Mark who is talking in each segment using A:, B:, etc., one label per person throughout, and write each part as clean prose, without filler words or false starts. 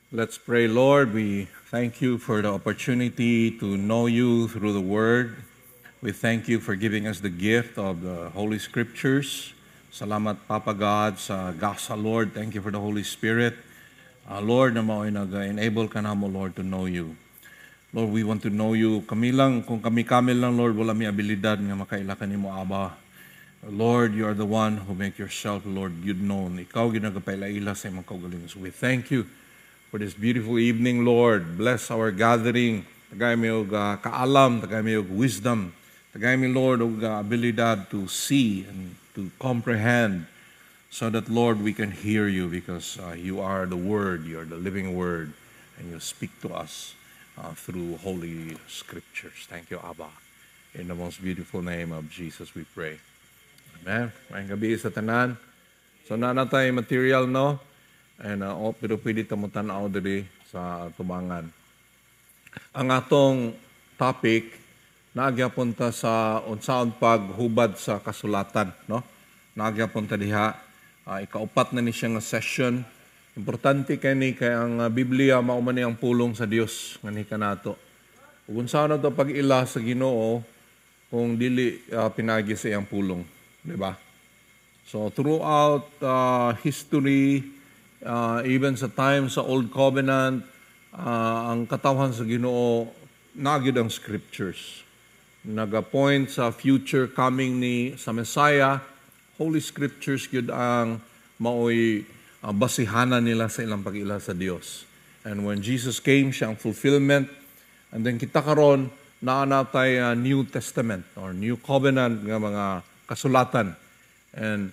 A: Let's pray. Lord, we thank you for the opportunity to know you through the Word. We thank you for giving us the gift of the Holy Scriptures. Salamat, Papa God, sa gasa, Lord. Thank you for the Holy Spirit. Lord, na mao'y nag-enable ka na mo, Lord, to know you. Lord, we want to know you. Kami lang, kung kami lang, Lord, wala may abilidad nga makailakan ni mo, Aba. Lord, you are the one who make yourself, Lord, good known. Ikaw ginagapaila-ila sa imong kaugalingon. So we thank you for this beautiful evening, Lord. Bless our gathering. Tagay mi og kaalam, tagay mi og wisdom. Tagay mi, Lord, og abilidad to see and to comprehend so that, Lord, we can hear you because you are the Word, you are the living Word, and you speak to us through Holy Scriptures. Thank you, Abba. In the most beautiful name of Jesus we pray. Amen. Maayong gabi sa tanan. So, nanatay material, no? And pero pwede mo tanaw diri sa tubangan. Ang atong topic naagyapon ta sa unsaon paghubad sa kasulatan, no? Naagyapon ta diha ikaupat na ni siya nga session. Importante kani kay ang Biblia mao man ang pulong sa Dios nga ni kanato. Ug unsaon to pag-ila sa Ginoo kung dili pinagi sa iyang pulong, di ba? So throughout history, even sa time sa Old Covenant, ang katawhan sa Ginoo nagid ang scriptures. Nag-point sa future coming ni sa Messiah, Holy Scriptures gyud ang maoy basihanan nila sa ilang pag-ila sa Dios. And when Jesus came, siya ang fulfillment. And then kita karon naa natay New Testament or New Covenant nga mga kasulatan. And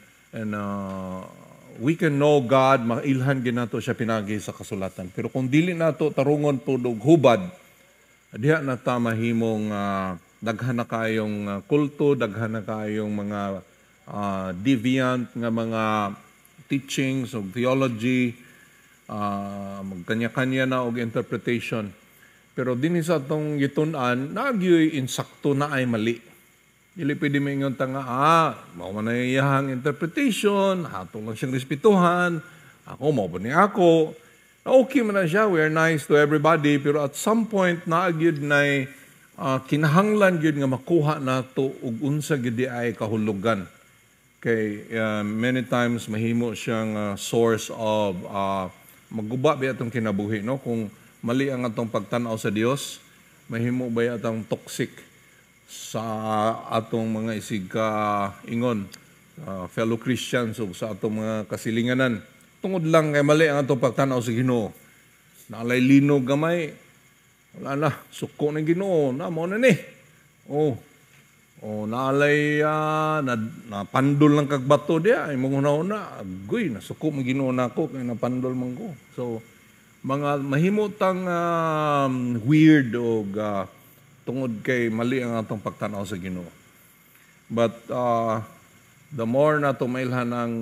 A: we can know God, mailhan ginato siya pinagi sa kasulatan. Pero kung dili nato tarungon po og hubad, diha na ta mahimong daghan na kayong kulto, daghan na kayong mga deviant nga mga teachings of theology, magkanya-kanya na og interpretation. Pero dinhi sa atong gitun-an, nagyoy insakto na ay mali. Dili pwede maingon ta nga, mao man na iyahang interpretation, hatong lang siyang respetuhan, ako, mao ba ni ako. Okay man na siya, we are nice to everybody, pero at some point, naagyod na kinahanglan gyud nga makuha nato ug unsa gyud ay kahulugan. Kay many times mahimo siyang source of magguba ba atong kinabuhi, no? Kung mali ang atong pagtan-aw sa Dios, mahimo ba atong toxic sa atong mga isig ingon fellow Christians o sa atong mga kasilinganan. Tungod lang kay mali ang atong pagtan-aw sa Ginoo. Naalay linog gamay, wala na, suko ng Ginoo, na mo na ni. Naalay napandol lang kag bato diya, imong una-una, agoy, nasuko mo Ginoo nako kay napandol man ko. So mga mahimo tang weird o tungod kay mali ang atong pagtanaw sa Ginoo. But the more na mailhan ang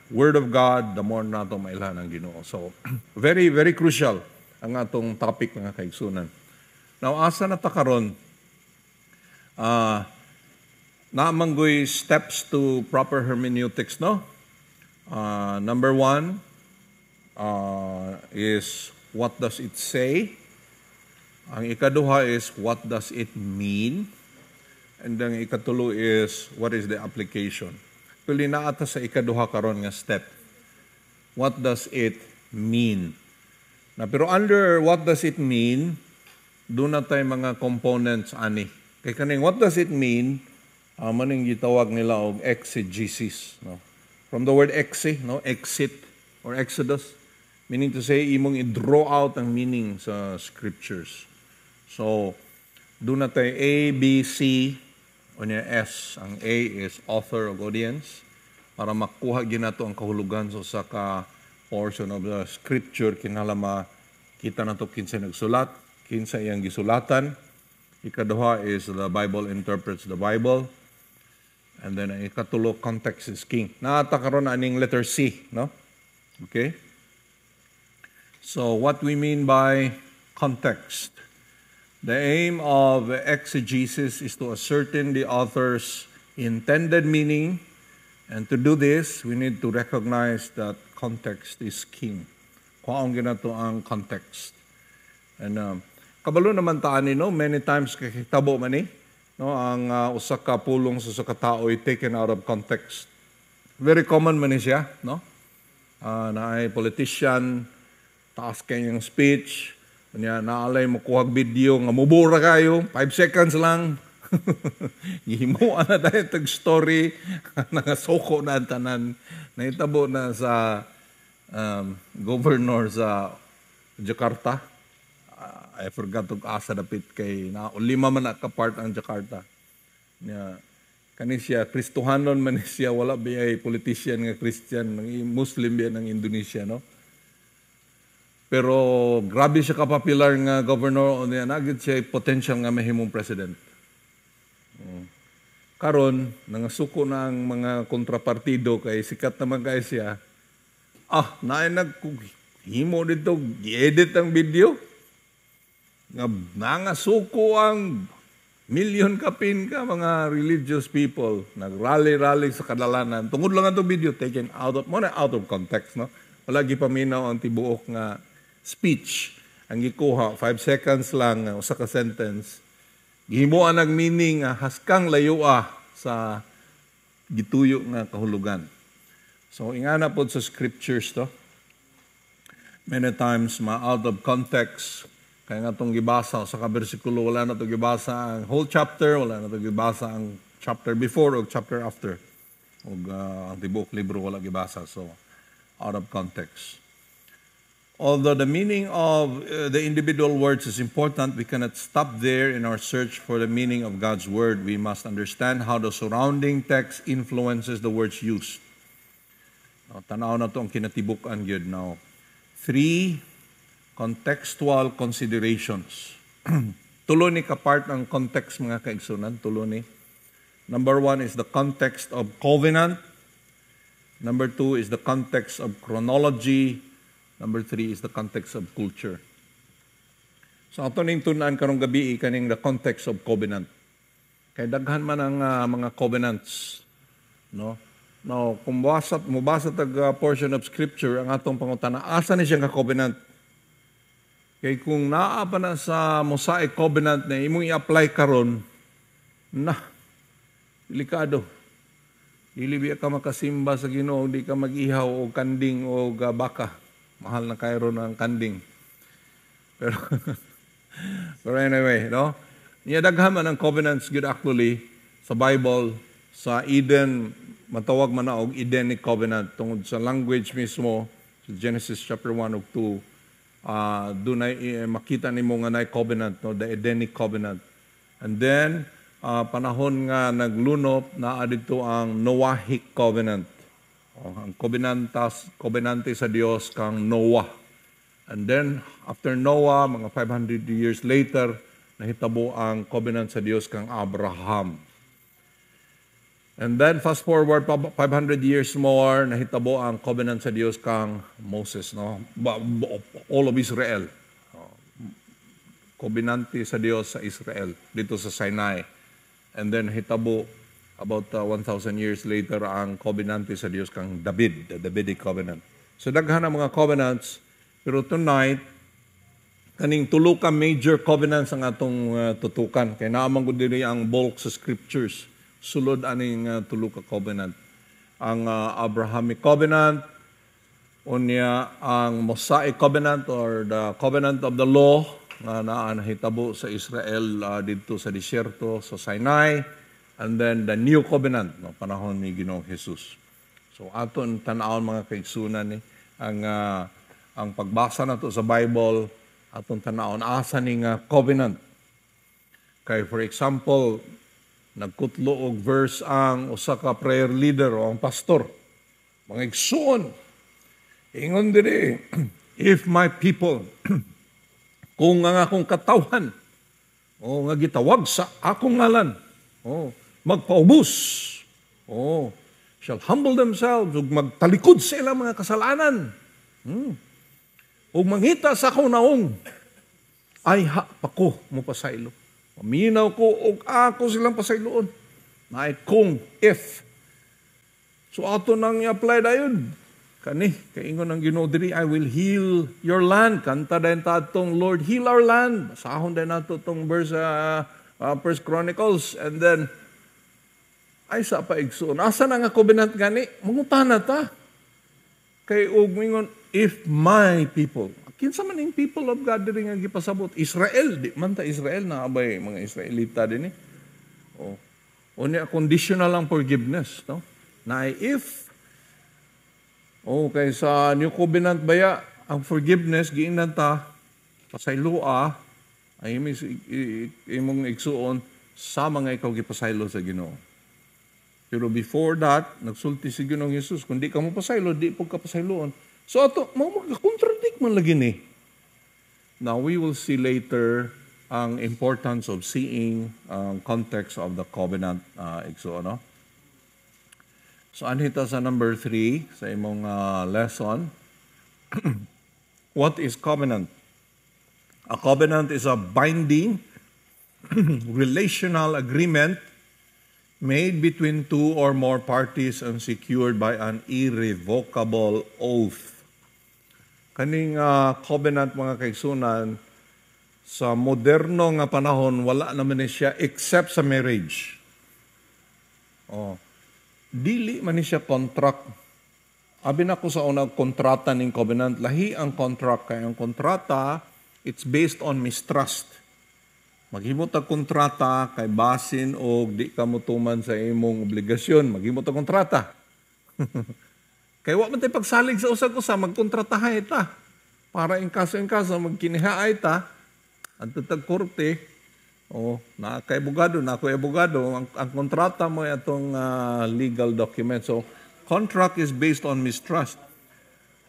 A: Word of God, the more na mailhan ang Ginoo. So, very, very crucial ang atong topic, mga kaigsunan. Now, asa na ta karon? Naamanggoy steps to proper hermeneutics, no? Number one is, what does it say? Ang ikaduha is, what does it mean? And then ikatulo is, what is the application? Kuli na ata sa ikaduha karon nga step. What does it mean? Pero under what does it mean, doon na tayo mga components ani. Kaya kaning what does it mean, maning gitawag nila og exegesis. No? From the word exe, no? Exit or exodus, meaning to say, imong i-draw out ang meaning sa scriptures. So, doon na tayo A, B, C, o niya S. Ang A is author of audience, para makuha ginato ang kahulugan sa ka portion of the scripture, kinalama kita na to kinsa nagsulat, kinsa iyang gisulatan. Ikaduha is the Bible interprets the Bible. And then ang ikatulo, context is king. Naata karon aning letter C, no? Okay? So, what we mean by context? The aim of exegesis is to ascertain the author's intended meaning, and to do this, we need to recognize that context is king. kuhaon ginato ang context. And kabalo naman taan no, many times kakitabo man no, ang usa ka pulong sa usa ka tao ay taken out of context. Very common man siya, no? Na ay politician, taas kayong speech, naalay mo kuhag video, nga mubura kayo, 5 seconds lang. Gihimuan na tayo tag-story, nangasoko na ang tanan, naitabo na sa governor sa Jakarta. I forgot to asa dapit kay na lima man ka part ang Jakarta. Kani siya Kristohanon man siya, wala biyay politician nga Christian, Muslim biya ng Indonesia, no? Pero grabe siya kapopular nga governor, o niya nagit siya potential nga mahimong president. Karon nangasuko na ang mga kontrapartido kay sikat naman kay siya. Naay naghimo dito, i-edit ang video. Nga nangasuko ang million kapin ka mga religious people, nag-rally-rally sa kadalanan. Tungod lang ang video taken out of context, no? Wala gipaminaw ang tibuok nga speech ang gikuha 5 seconds lang usa ka sentence gihimuan ang meaning haskang layua sa gituyo nga kahulugan. So ingana pod sa scriptures to, many times out of context kaya nga itong gibasa sa ka bersikulo, wala na ito gibasa ang whole chapter, wala na ito gibasa ang chapter before o chapter after, o ang tibuok libro wala gibasa, so out of context. Although the meaning of the individual words is important, we cannot stop there in our search for the meaning of God's word. We must understand how the surrounding text influences the words used. Now, tanaw na ito ang kinatibukan yun. Now, 3 contextual considerations. Tulo ni ka-part ng context mga kaigsunan. Tulo ni. Number 1 is the context of covenant. Number 2 is the context of chronology. Number 3 is the context of culture. So ato ning tun-an karong gabi kaning the context of covenant. Kay daghan man ang mga covenants, no? Now, kung mubasa tag portion of scripture ang atong pangutana, asa ni siya ka covenant? Kay kung naa pa na sa Mosaic covenant na imong i-apply karon, delikado. Dili biya ka makasimba sa Ginoo, di ka mag-ihaw o kanding o baka. Mahal na kayo ng kanding. Pero anyway, no? Niyadaghan man ang covenants good actually sa Bible, sa Eden, matawag man na og Edenic covenant tungod sa language mismo, sa Genesis chapter 1 ug 2. Doon ay makita nimo nga nay covenant, no? The Edenic covenant. And then panahon nga naglunop na dito ang Noahic covenant. Ang covenante sa Dios kang Noah. And then after Noah, mga 500 years later, nahitabo ang covenant sa Dios kang Abraham. And then fast forward 500 years more, nahitabo ang covenant sa Dios kang Moses, no? All of Israel. Covenante sa Dios sa Israel dito sa Sinai. And then hitabo about 1,000 years later ang covenante sa Dios kang David, the Davidic covenant. So daghan ang mga covenants, pero tonight kaning tulo ka major covenants ang atong tutukan. Kay naamang gud diri ang bulk sa scriptures. Sulod aning tulo ka covenant. Ang Abrahamic covenant, unya ang Mosaic covenant or the covenant of the law nga nahitabo sa Israel dito sa disyerto sa Sinai, and then the new covenant no panahon ni Ginoong Jesus. So aton tan-awon mga kaigsunan ang pagbasa nato sa Bible, aton tan-awon asa ning covenant. Kay for example, nagkutlo og verse ang usa ka prayer leader o ang pastor. Mga igsoon, ingon diri, if my people kung nga akong katawhan nga gitawag sa akong ngalan, magpaubos, shall humble themselves, ug magtalikod sa ilang mga kasalanan, ug mangita sa akong naong, ay pako mo pasaylo. Maminaw ko, ug ako silang pasayloon. Na kung if. So ato nang i-apply dayon. kani kaingon ang Ginoo diri, I will heal your land. Kanta din tatong Lord, heal our land. Basahon din nato tong verse sa First Chronicles. And then ay sa paigsoon, asa na nga covenant gani? Mangutana ta. Kay og mingon, if my people, kinsa man ing people of God diri nga gipasabot, Israel, di man ta Israel na abay mga Israelita dinhi. Oh. Unya conditional lang forgiveness, no? Na if okay sa New Covenant baya ang forgiveness giingnan ta pasaylua ay imong igsuon sa mga ikaw gipasaylo sa Ginoo. Pero before that, nagsulti si Ginoong Hesus, kung di ka mo pasaylo, di po ka pasayloon. So ato, mag-contradict man lagi ni. Now, we will see later ang importance of seeing context of the covenant no? So, anhita sa number 3 sa imong lesson. What is covenant? A covenant is a binding relational agreement made between two or more parties and secured by an irrevocable oath. Kaning covenant, mga kaigsunan, sa moderno nga panahon, wala naman siya except sa marriage. Dili man siya contract. Abi na ko sa unang kontrata ning covenant, lahi ang contract. Kaya ang kontrata, it's based on mistrust. Maghimot ang kontrata kay basin o di ka mutuman sa imong obligasyon. Maghimot ang kontrata. Kaya wa man tayo pagsalig sa usag-usa, magkontratahay ta. Para in kaso magkinihaay ta, ang tutag korte, na kay abogado, na ako abogado, ang kontrata mo itong legal document. So, contract is based on mistrust.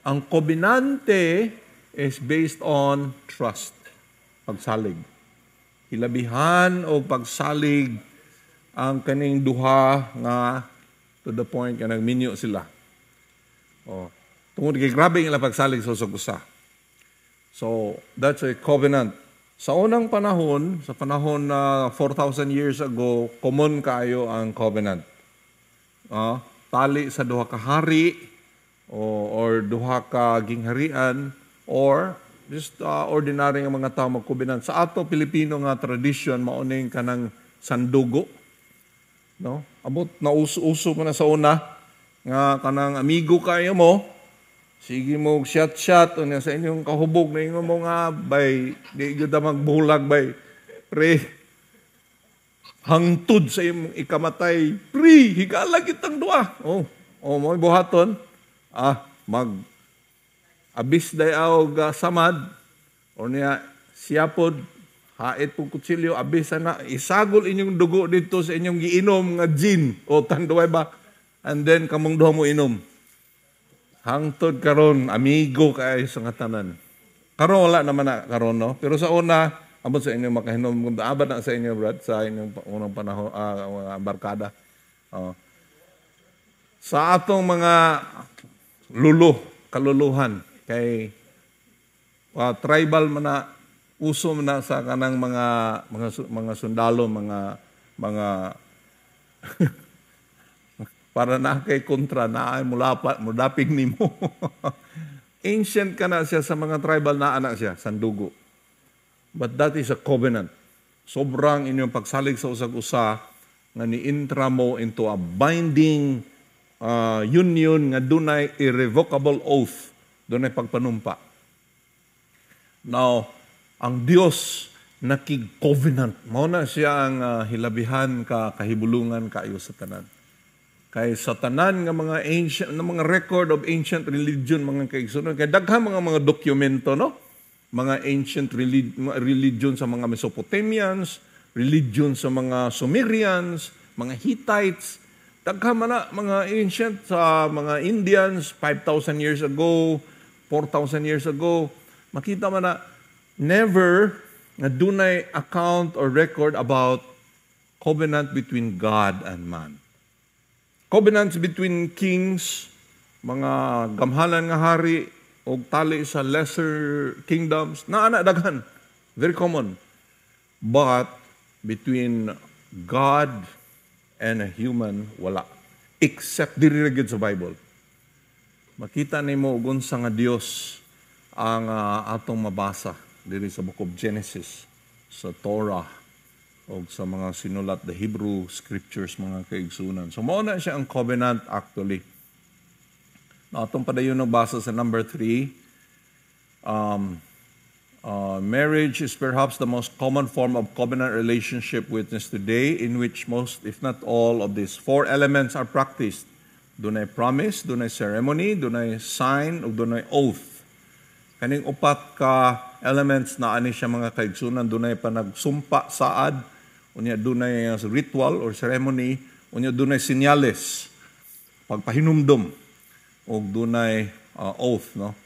A: Ang kobenante is based on trust. Pagsalig. Hilabihan o pagsalig ang kaning duha nga to the point nga nagminyo sila. Tungod kay grabe ang pagsalig sa usag-usa. So, that's a covenant. Sa unang panahon, sa panahon na 4,000 years ago, common kayo ang covenant. Tali sa duha ka hari or duha ka gingharian or just ordinary nga mga tao magkubinan. Sa ato Pilipino nga tradition, mauning kanang sandugo. No? Abot na uso mo na sa una nga kanang amigo kayo mo. Sige mo shot o sa inyong kahubog na ingon mo nga bay di gyud magbulag bay pre hangtod sa imong ikamatay pre higala kitang duha. Mo buhaton mag abis dayaw samad, o niya siyapod, hait pong kutsilyo, abis na, isagol inyong dugo dito sa inyong giinom nga gin, o tanduay ba, and then kamong duha mo inom. Hangtod karon amigo kayo sa nga tanan. Karon wala naman na karon, no? Pero sa una, abot sa inyong makahinom, abad na sa inyo, brad, sa inyong unang panahon, barkada. Sa atong mga kaluluhan, kay tribal man na uso man na sa kanang mga sundalo, mga para na kay kontra na ay mulaping nimo. Ancient ka na siya sa mga tribal na anak siya, sandugo. But that is a covenant. Sobrang inyong pagsalig sa usag-usa nga ni-intra mo into a binding union nga dunay irrevocable oath. Doon ay pagpanumpa. Now, ang Diyos nakig-covenant. Mao na siya ang hilabihan kahibulungan kayo sa tanan. Kay sa tanan nga mga ancient, mga record of ancient religion, mga kaigsunon, kay daghang mga dokumento, no? Mga ancient religion sa mga Mesopotamians, religion sa mga Sumerians, mga Hittites, daghang mga ancient sa mga Indians 5,000 years ago, 4,000 years ago, makita man na never na dunay account or record about covenant between God and man. Covenants between kings, mga gamhalan nga hari, o tali sa lesser kingdoms, na daghan. Very common. But between God and a human, wala. Except diri sa Bible. makita nimo ug unsa nga Dios ang atong mabasa diri sa Book of Genesis, sa Torah, o sa mga sinulat, the Hebrew Scriptures, mga kaigsunan. So, mao na siya ang covenant actually. Na atong padayon basa sa number 3, marriage is perhaps the most common form of covenant relationship witnessed today, in which most, if not all, of these 4 elements are practiced. Dunay promise, dunay ceremony, dunay sign, ug dunay oath. Kaning upat ka elements na ani siya mga kaigsunan, dunay panagsumpa saad, unya dunay ritual or ceremony, unya dunay senyales, pagpahinumdom, ug dunay oath, no?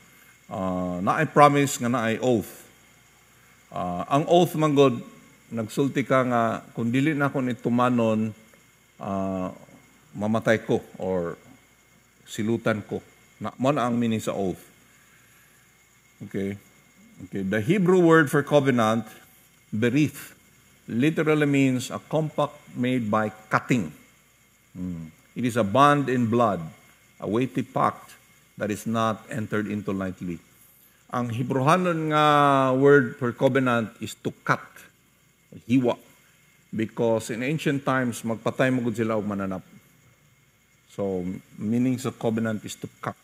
A: Naay promise nga naay oath. Ang oath man god, nagsulti ka nga kung dili na ko ni tumanon, mamatay ko or silutan ko. Mo na ang meaning sa oath. Okay. The Hebrew word for covenant, berith, literally means a compact made by cutting. It is a bond in blood, a weighty pact that is not entered into lightly. Ang Hebrewanon nga word for covenant is to cut, hiwa, because in ancient times magpatay mo gud sila og mananap. So meaning sa covenant is to cut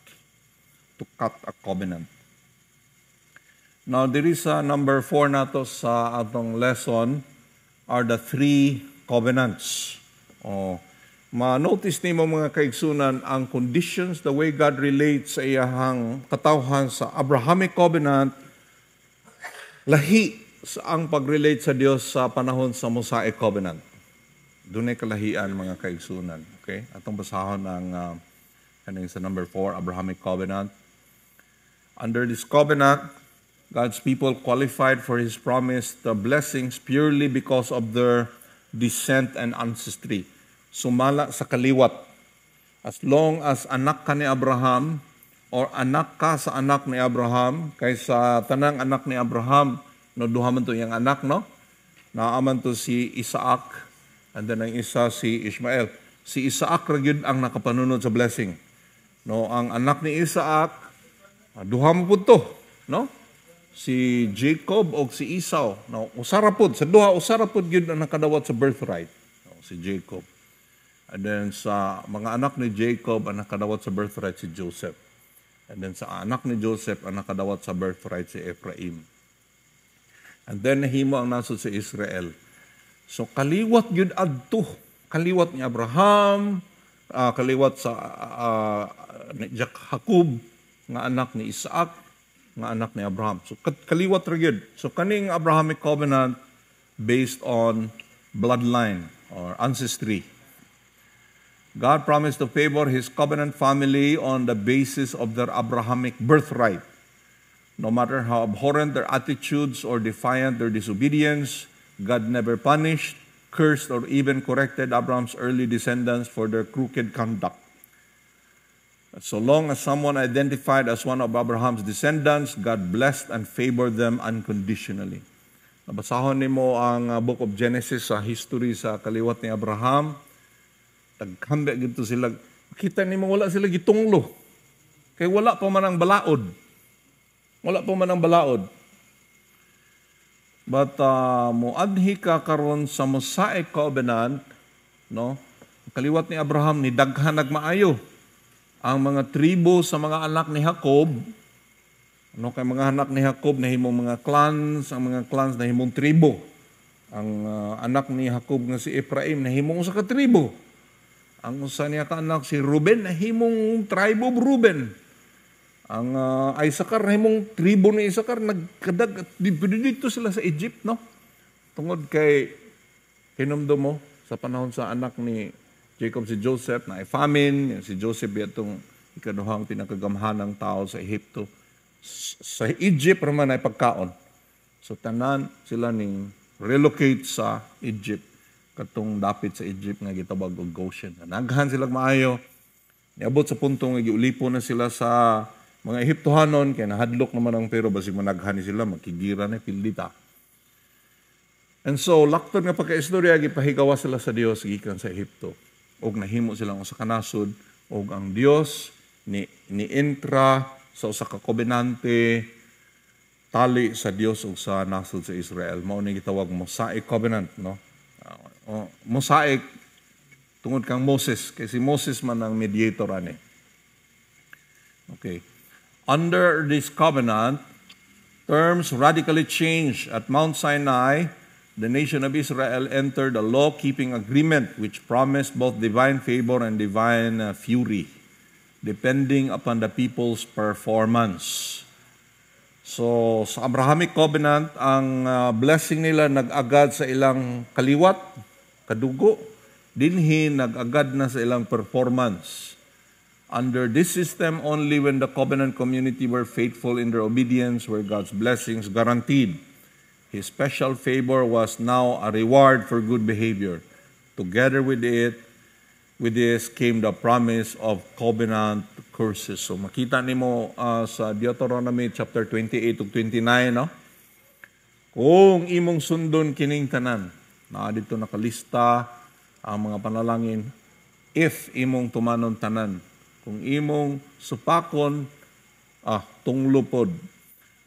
A: a covenant. Now, there is number 4 nato sa atong lesson are the 3 covenants. Ma-notice nimo mga kaigsunan ang conditions, the way God relates sa iyahang katawhan sa Abrahamic covenant, lahi sa ang pag-relate sa Dios sa panahon sa Mosaic covenant. Dunay kalahian mga kaigsunan. Okay? Atong basahon ang kaning sa number 4, Abrahamic covenant. Under this covenant, God's people qualified for His promised blessings purely because of their descent and ancestry. Sumala sa kaliwat. As long as anak ka ni Abraham or anak ka sa anak ni Abraham, kaysa tanang anak ni Abraham, no, duha man to yung anak, no? Naaman to si Isaac and then ang isa si Ishmael. Si Isaac ragyod ang nakapanunod sa blessing. No, ang anak ni Isaac, duha mo po to, no? Si Jacob o si Esau. No, usarapod, sa duha, usarapod yun ang nakadawat sa birthright. No, si Jacob. And then sa mga anak ni Jacob, ang nakadawat sa birthright si Joseph. And then sa anak ni Joseph, ang nakadawat sa birthright si Ephraim. And then nahimo ang nasod si Israel. So kaliwat yun adto. Kaliwat ni Abraham, kaliwat sa Jacob, nga anak ni Isaac, nga anak ni Abraham. So kaliwat ra gyud. So kaning Abrahamic covenant based on bloodline or ancestry. God promised to favor His covenant family on the basis of their Abrahamic birthright. No matter how abhorrent their attitudes or defiant their disobedience, God never punished, cursed, or even corrected Abraham's early descendants for their crooked conduct. So long as someone identified as one of Abraham's descendants, God blessed and favored them unconditionally. Nabasahon nimo ang Book of Genesis sa history sa kaliwat ni Abraham. Tagkambe gito sila. Kita nimo wala sila gitunglo. Kay wala pa man ang balaod. Wala pa man ang balaod. But muadhi ka karon sa Mosaic covenant, no? Kaliwat ni Abraham ni daghan nagmaayo. Ang mga tribo sa mga anak ni Jacob, ano kay mga anak ni Jacob na himong mga clans, ang mga clans na himong tribo. Ang anak ni Jacob nga si Ephraim na himong usa ka tribo. Ang usa niya ka anak si Ruben na himong tribe of Ruben. Ang Isaacar na himong tribo ni Isaacar nagkadag at dito sila sa Egypt, no? Tungod kay hinumdum mo sa panahon sa anak ni Jacob si Joseph na ay famine, si Joseph itong ikaduhang pinakagamhanang tao sa Ehipto. Sa Egypt raman ay pagkaon. So tanan sila ning relocate sa Egypt katong dapit sa Egypt nga gitawag og Goshen. Naghan sila maayo. Niabot sa puntong nga giulipo na sila sa mga Ehiptohanon kay nahadlok naman ang pero basig managhan sila makigira na pildita. And so lakton nga pagkaistorya gipahigawa sila sa Dios gikan sa Ehipto. Og nahimo silang usa ka nasod og ang Dios ni intra sa usa ka kobenante tali sa Dios ug sa nasod sa Israel. Mao ni gitawag Mosaic covenant, no? Mosaic tungod kang Moses, kay si Moses man ang mediator ani. Okay. Under this covenant, terms radically changed. At Mount Sinai, the nation of Israel entered a law-keeping agreement which promised both divine favor and divine fury, depending upon the people's performance. So, sa Abrahamic covenant, ang blessing nila nag-agad sa ilang kaliwat, kadugo, dinhi nag-agad na sa ilang performance. Under this system, only when the covenant community were faithful in their obedience were God's blessings guaranteed. His special favor was now a reward for good behavior. Together with this came the promise of covenant curses. So makita nimo sa Deuteronomy chapter 28 ug 29, no? Kung imong sundon kining tanan, na dito nakalista ang mga panalangin, if imong tumanon tanan, kung imong supakon, tunglupod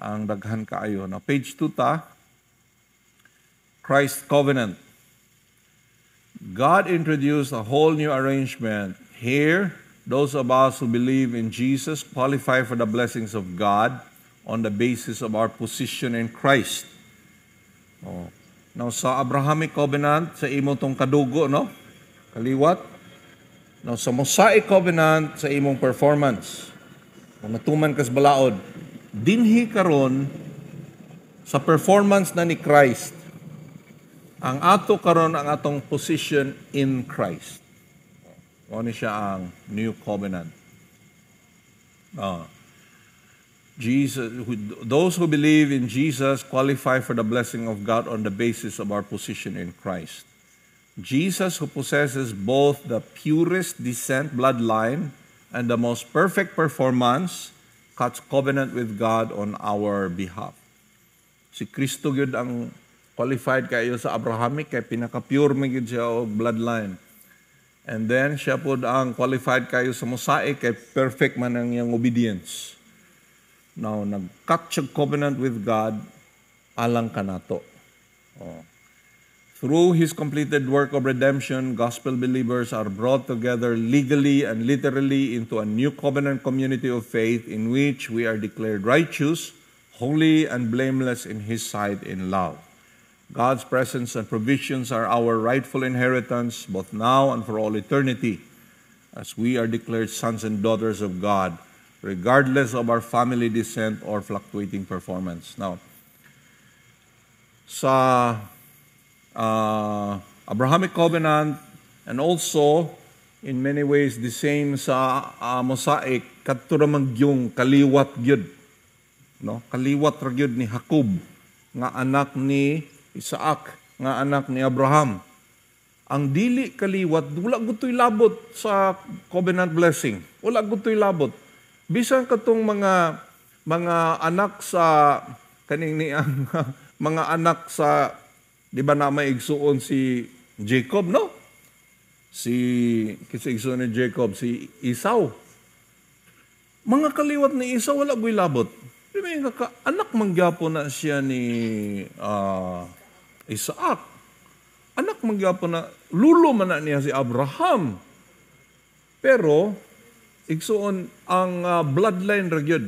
A: ang daghan kaayo. Na page 2 ta, Christ covenant. God introduced a whole new arrangement. Here, those of us who believe in Jesus qualify for the blessings of God on the basis of our position in Christ. Now, sa Abrahamic covenant, sa imo tong kadugo, no? Kaliwat. Now, sa Mosaic covenant, sa imong performance. Kung natuman kas balaod, dinhi karon sa performance na ni Christ, ang ato karon ang atong position in Christ. Ano siya ang new covenant. Those who believe in Jesus qualify for the blessing of God on the basis of our position in Christ. Jesus, who possesses both the purest descent bloodline and the most perfect performance, cuts covenant with God on our behalf. Si Kristo gyud ang qualified kayo sa Abrahamic, kay pinaka-pure man gyud siya og bloodline. And then siya pod ang qualified kayo sa Mosaic, kay perfect man ang iyang obedience. Now, nag-cut siya covenant with God, alang kanato. Through His completed work of redemption, gospel believers are brought together legally and literally into a new covenant community of faith in which we are declared righteous, holy, and blameless in His sight in love. God's presence and provisions are our rightful inheritance, both now and for all eternity, as we are declared sons and daughters of God, regardless of our family descent or fluctuating performance. Now, sa Abrahamic covenant, and also in many ways the same sa Mosaic, kadto ra man gyung kaliwat gyud, no? Kaliwat ra gyud ni Jacob nga anak ni Isaac, nga anak ni Abraham. Ang dili kaliwat, wala gutoy labot sa covenant blessing. Wala gutoy labot. Bisan katong mga anak sa kaning ni ang mga anak sa, di ba na may igsuon si Jacob, no? Kasi igsuon ni Jacob, si Esau. Mga kaliwat ni Esau, wala go'y labot. Di ba anak mangyapo na siya ni Isaac. Anak mangyapo na, lulo man na niya si Abraham. Pero, igsuon ang bloodline ra gyud.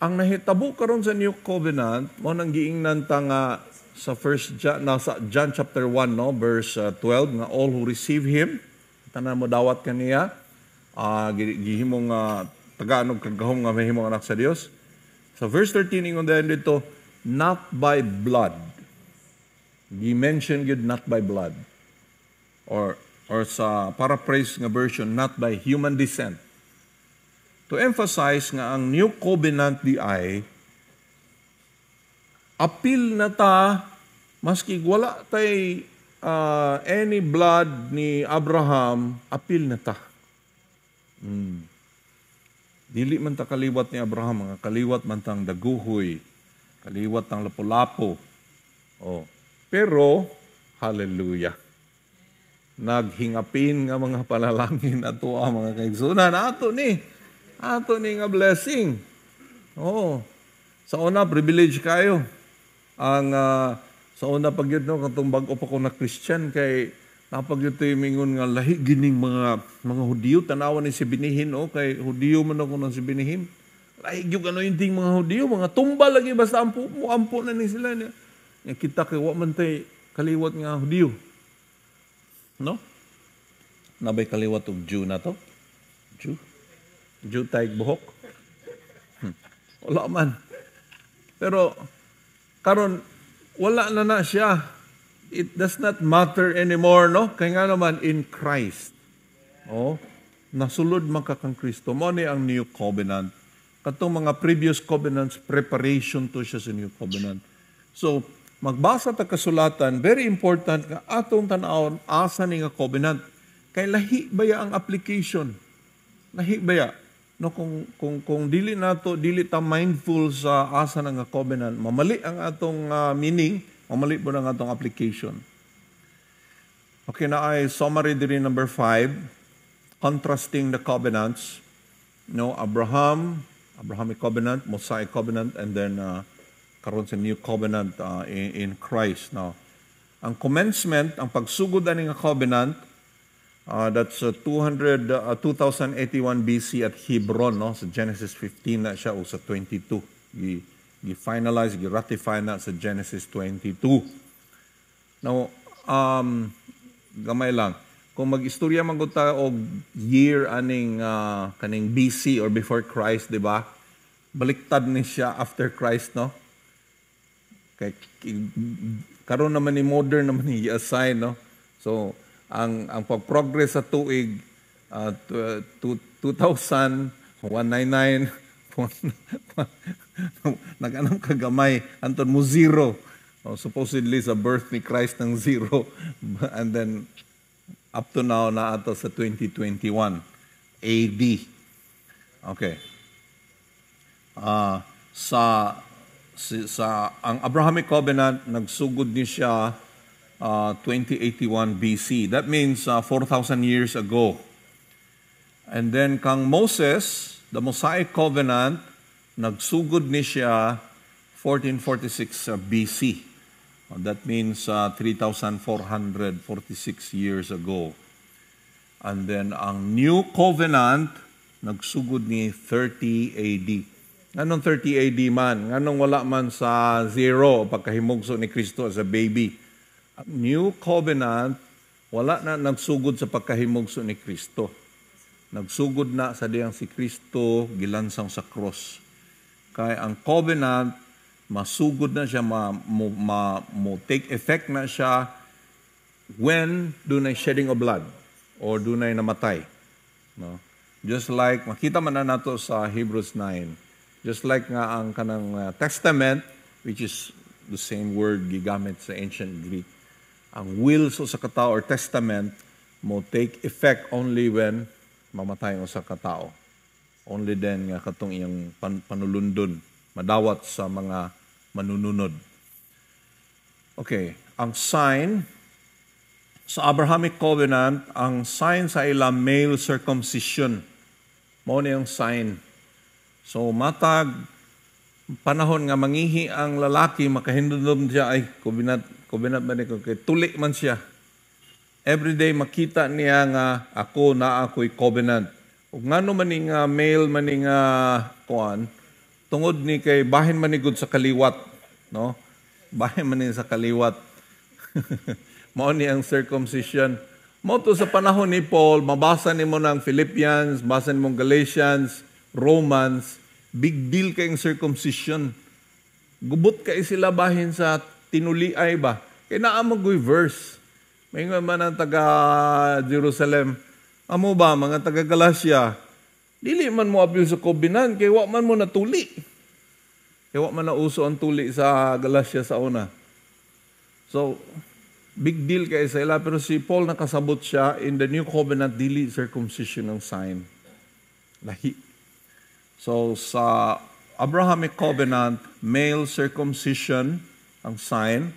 A: Ang nahitabo karon sa New Covenant, mo nang giingnan ta nga sa sa John chapter 1, no, verse 12, nga all who receive Him, tanan mo dawat kaniya, gihimong tagaanog kagahom nga mahimong anak sa Dios. Sa verse 13 ingon dayon dito, not by blood. Gi-mention gyud not by blood. Or sa paraphrase nga version, not by human descent. To emphasize nga ang New Covenant di ay appeal na ta, maski wala tay any blood ni Abraham, appeal na ta. Dili man ta kaliwat ni Abraham, mga kaliwat man tang daguhoy, kaliwat tang lapu-lapo. Pero, hallelujah, naghingapin nga mga panalangin ato mga kaigsunan ato ni. Ato ni nga blessing. Oo. Sa una, privilege kayo. Sa una pag yun, katong bago pa ko na Christian, kay napag yun yung mingon nga lahi gining mga Hudiyo, tanawan ni si Binihin, kay Hudiyo man ako ng si Binihin. Lahi yung ano yung ting mga Hudiyo, mga tumba lagi, basta ampo na ni sila. Yang kita kay man tay kaliwat nga Hudiyo. No? Nabay kaliwat og Jew na to? Jew taig buhok? Wala man. Pero, karon wala na siya. It does not matter anymore, no? Kaya nga naman, in Christ. Nasulod man ka kang Kristo. Mo ni ang New Covenant. Katong mga previous covenants, preparation to siya sa New Covenant. So, magbasa ta kasulatan, very important nga atong tan-awon asa ni nga covenant. Kay lahi baya ang application. Lahi baya. No, kung dili ta mindful sa asa nga covenant, mamali ang atong meaning, mamali po ang atong application. Okay, na ay summary diri number 5, contrasting the covenants. No, Abrahamic covenant, Mosaic covenant, and then karon sa new covenant in Christ. Now, ang commencement, ang pagsugod ani nga covenant, that's 2081 BC at Hebron, no? Sa Genesis 15 na siya o sa 22. Gi-finalize, gi-ratify na sa Genesis 22. Now, gamay lang. Kung mag-istorya man gud ta og year aning kaning BC or before Christ, di ba? Baliktad ni siya after Christ, no? Kay karon naman ni modern naman ni assign, no? So, ang pag-progress sa tuig 2000, 199, nag-anong kagamay, anton mo zero. Supposedly sa birth ni Christ ng zero. And then, up to now, na ato sa 2021 AD. Okay. Ang Abrahamic Covenant, nagsugod ni siya 2081 BC. That means 4,000 years ago. And then kang Moses, the Mosaic Covenant, nagsugod ni siya 1446 BC. That means 3,446 years ago. And then ang New Covenant, nagsugod ni 30 AD. Nganong 30 AD man? Nganong wala man sa zero pagkahimugso ni Kristo as a baby? New Covenant, wala na nagsugod sa pagkahimugso ni Kristo. Nagsugod na sa diyang si Kristo gilansang sa cross. Kaya ang covenant, masugod na siya, take effect na siya when dunay shedding of blood or dunay namatay. No? Just like, makita man na nato sa Hebrews 9, just like nga ang kanang testament, which is the same word gigamit sa ancient Greek, ang will sa katao or testament mo take effect only when mamatay ang sa katao. Only then nga katong iyang panulundon madawat sa mga manununod. Okay, ang sign sa Abrahamic Covenant, ang sign sa ila male circumcision. Mao ni ang sign. So matag panahon nga mangihi ang lalaki, makahindom siya, ay covenant man ni kay tuli man siya. Every day makita niya nga ako'y covenant. Ug ngano man ning male man ning kuan, tungod ni kay bahin man ni gud sa kaliwat, no? Bahin man ni sa kaliwat. Mao ni ang circumcision. Mao to sa panahon ni Paul, mabasa nimo ng Philippians, basa nimo Galatians, Romans, big deal kay ang circumcision. Gubot kay sila bahin sa tinuliay ba? Kaya naamagoy verse. May nga man ang taga-Jerusalem. Amo ba, mga taga-Galacia, dili man mo apil sa covenant, kaya wa man mo natuli. Kaya wa man na uso ang tuli sa Galacia sa una. So, big deal kay sa ila. Pero si Paul nakasabot siya, in the new covenant, dili circumcision ng sign. Lahi. So, sa Abrahamic covenant, male circumcision ang sign.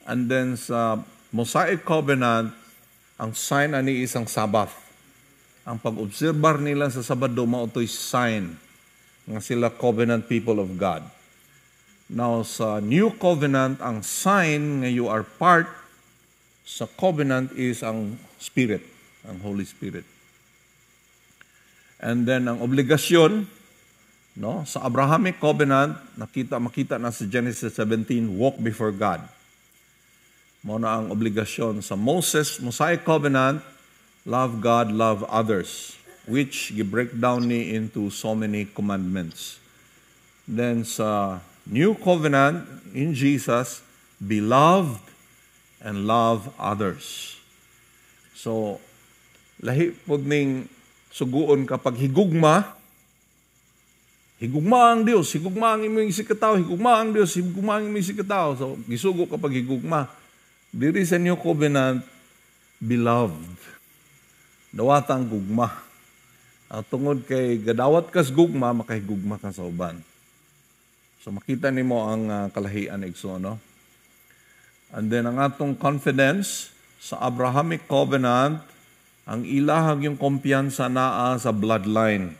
A: And then sa Mosaic covenant, ang sign ani isang Sabbath. ang pag-obserbar nila sa Sabado mao to'y sign nga sila covenant people of God. Now, sa New Covenant, ang sign nga you are part sa covenant is ang Spirit, ang Holy Spirit. And then, ang obligasyon, no, sa Abrahamic Covenant, makita na sa Genesis 17, walk before God. Mao na ang obligasyon. Sa Mosaic Covenant, love God, love others, which gi-break down ni into so many commandments. Then sa New Covenant in Jesus, be loved and love others. So, lahi pod ning suguon kapag higugma ang Dios, higugma ang imong isikataw, higugma ang Dios, higugma ang imong isikataw. So, gisugo kapag higugma. Diri sa New Covenant, beloved. Dawatang gugma. Ang tungod kay gadawat kas gugma, makahigugma ka sa uban. So makita nimo ang kalahian igso, no? And then ang atong confidence sa Abrahamic Covenant, ang ilahag yung kumpiyansa naa sa bloodline.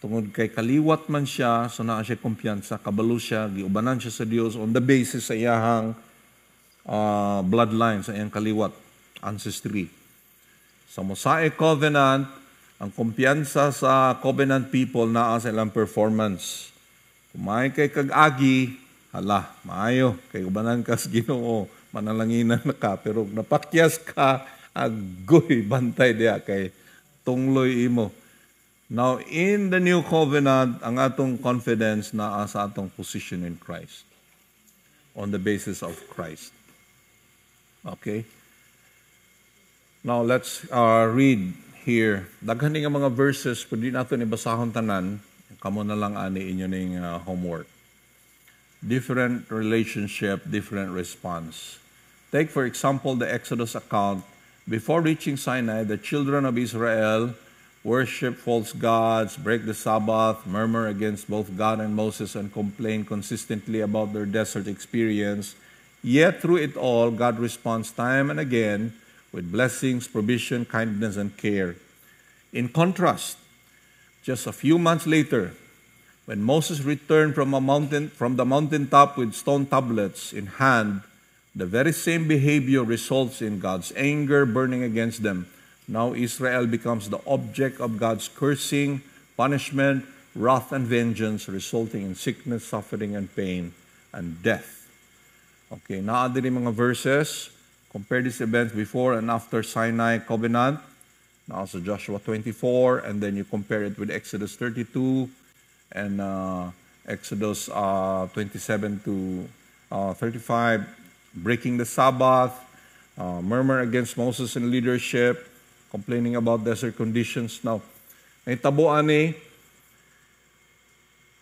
A: Tungod kay kaliwat man siya, so naa siya kumpiyansa, kabalo siya, giubanan siya sa Dios on the basis sa iyahang bloodline, sa iyang kaliwat, ancestry. Sa Mosaic Covenant, ang kumpiyansa sa covenant people naa sa ilang performance. Kung may kay kag-agi, hala, maayo, kay ubanan ka sa Ginoo, manalanginan na ka, pero napakyas ka, agoy, bantay diya kay tungloy imo. Now, in the New Covenant, ang atong confidence na sa atong position in Christ, on the basis of Christ. Okay? Now, let's read here. Daghan nga mga verses, pwede natin ibasahon tanan, kamo na lang ani inyo ning homework. Different relationship, different response. Take for example the Exodus account. Before reaching Sinai, the children of Israel worship false gods, break the Sabbath, murmur against both God and Moses, and complain consistently about their desert experience. Yet through it all, God responds time and again with blessings, provision, kindness, and care. In contrast, just a few months later, when Moses returned from the mountaintop with stone tablets in hand, the very same behavior results in God's anger burning against them. Now Israel becomes the object of God's cursing, punishment, wrath, and vengeance, resulting in sickness, suffering, and pain, and death. Okay, naa din mga verses. Compare these events before and after Sinai Covenant. Now sa Joshua 24, and then you compare it with Exodus 32 and Exodus 27 to 35, breaking the Sabbath, murmur against Moses and leadership, complaining about desert conditions. Now, may tabuan ni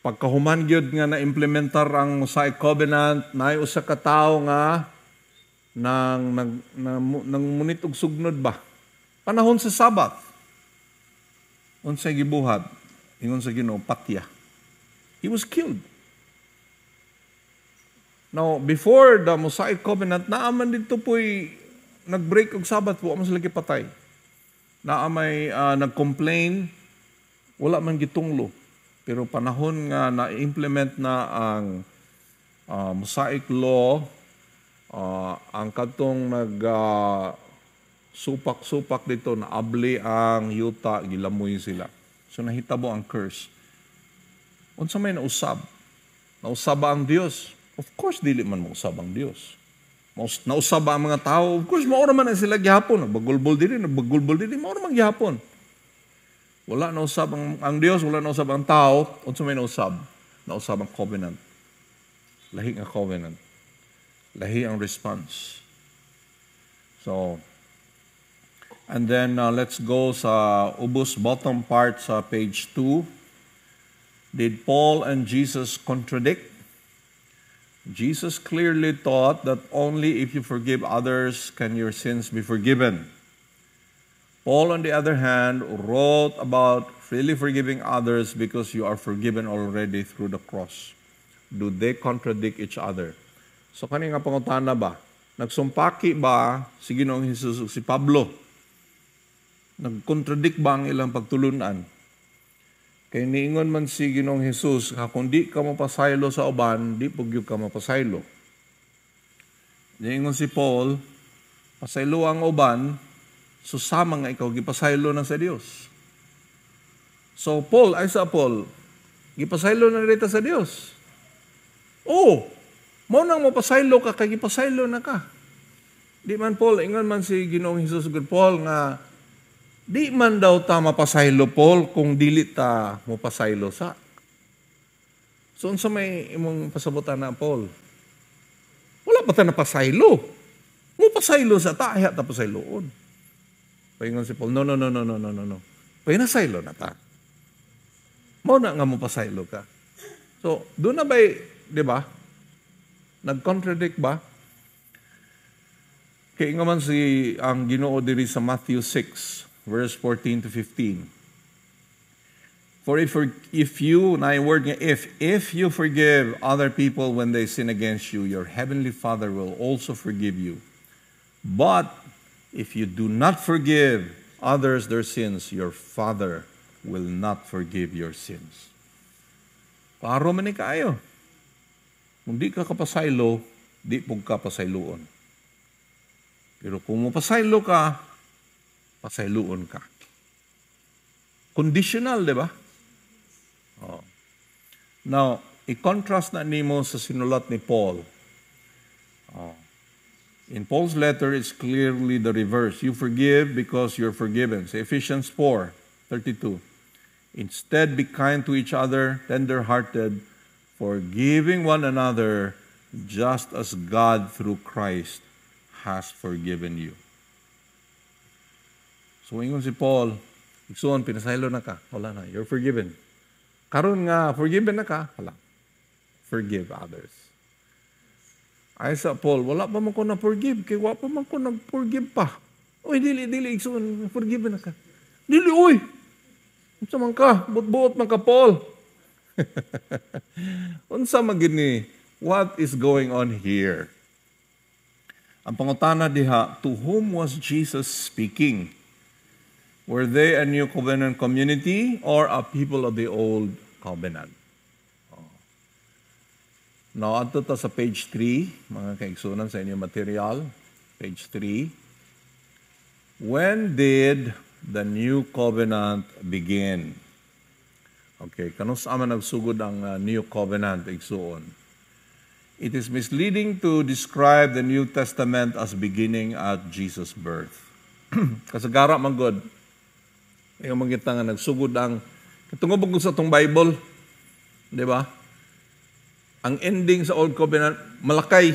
A: pagkahuman gyud nga na-implementar ang Mosaic Covenant, naay usa ka tawo nga nang munit og sugnod ba? Panahon sa Sabbath. Unsay gibuhat? Ingon sa Ginoo, patya. He was killed. Now, before the Mosaic Covenant, naaman dito po'y nag-break og Sabbath, wa man sila gipatay. Naamay nag-complain, wala man gitunglo. Pero panahon nga na-implement na ang Mosaic Law, ang katong supak-supak dito, naabli ang yuta, gilamoy sila. So nahitabo ang curse. Unsa may nausab? Nausab ba ang Dios? Of course, dili man mausab ang Dios. Nausab ba ang mga tao? Of course, maura man na sila gihapon. Nagbagulbol dili, maura man gihapon. Wala nausab ang Dios, wala nausab ang tao. Unsa may nausab? Nausab ang covenant. Lahi nga covenant. Lahi ang response. So, and then let's go sa ubos bottom part sa page 2. Did Paul and Jesus contradict? Jesus clearly taught that only if you forgive others can your sins be forgiven. Paul, on the other hand, wrote about freely forgiving others because you are forgiven already through the cross. Do they contradict each other? So kani nga pangutana ba? Nagsumpaki ba si Ginoong Hesus ug si Pablo? Nag-contradict ba ang ilang pagtulunan? Kay niingon man si Ginoong Hesus, kung di ka mapasaylo sa uban, di pugyog ka mapasaylo. Niingon si Paul, pasaylo ang uban, susama nga ikaw, gipasaylo na sa Dios. So Paul, gipasaylo na rita sa Dios. Oh, mo nang mapasaylo ka, kay gipasaylo na ka. Di man Paul, ingon man si Ginoong Hesus, Paul, nga, di man daw ta mapasaylo, Paul, kung dili ta mo pasaylo sa. So, unsa may imong pasabutan na, Paul? Wala pa ta napasaylo. Mo pasaylo sa ta, ay ta pasayloon. Paingon si Paul, no. Pinasaylo na ta. Mo na nga mo pasaylo ka. So, doon na ba'y, di ba? Nag-contradict ba? Kaya nga man si ang Ginoo diri sa Matthew 6, verse 14 to 15. For if you, na yung word nga if you forgive other people when they sin against you, your heavenly Father will also forgive you. But if you do not forgive others their sins, your Father will not forgive your sins. Paro man ni kaayo. Kung di ka kapasaylo, di pug ka pasayloon. Pero kung mo pasaylo ka, pasayloon ka. Conditional, di ba? Oh. Now, i-contrast na nimo sa sinulat ni Paul. Oh. In Paul's letter, it's clearly the reverse. You forgive because you're forgiven. Sa Ephesians 4:32. Instead, be kind to each other, tender-hearted, forgiving one another, just as God through Christ has forgiven you. So, ingon si Paul, igsoon, pinasaylo na ka. Wala na, you're forgiven. Karon nga, forgiven na ka. Wala. Forgive others. Ay sa Paul, wala pa man ko na-forgive. Kaya wala pa man ko nag-forgive pa. Uy, dili, igsoon, forgiven na ka. Dili, uy! Unsa man ka? Buot man ka, Paul. Unsa man gini? What is going on here? Ang pangutana diha, to whom was Jesus speaking? Were they a new covenant community or a people of the old covenant? Now, ato ta sa page 3, mga kaigsunan sa inyong material. Page 3. When did the new covenant begin? Okay, kanus ama nagsugod ang new covenant, igsuon. It is misleading to describe the New Testament as beginning at Jesus' birth. Kasagara man God, yung mga nga nagsugod ang katungubog sa itong Bible, di ba? Ang ending sa Old Covenant, malakay.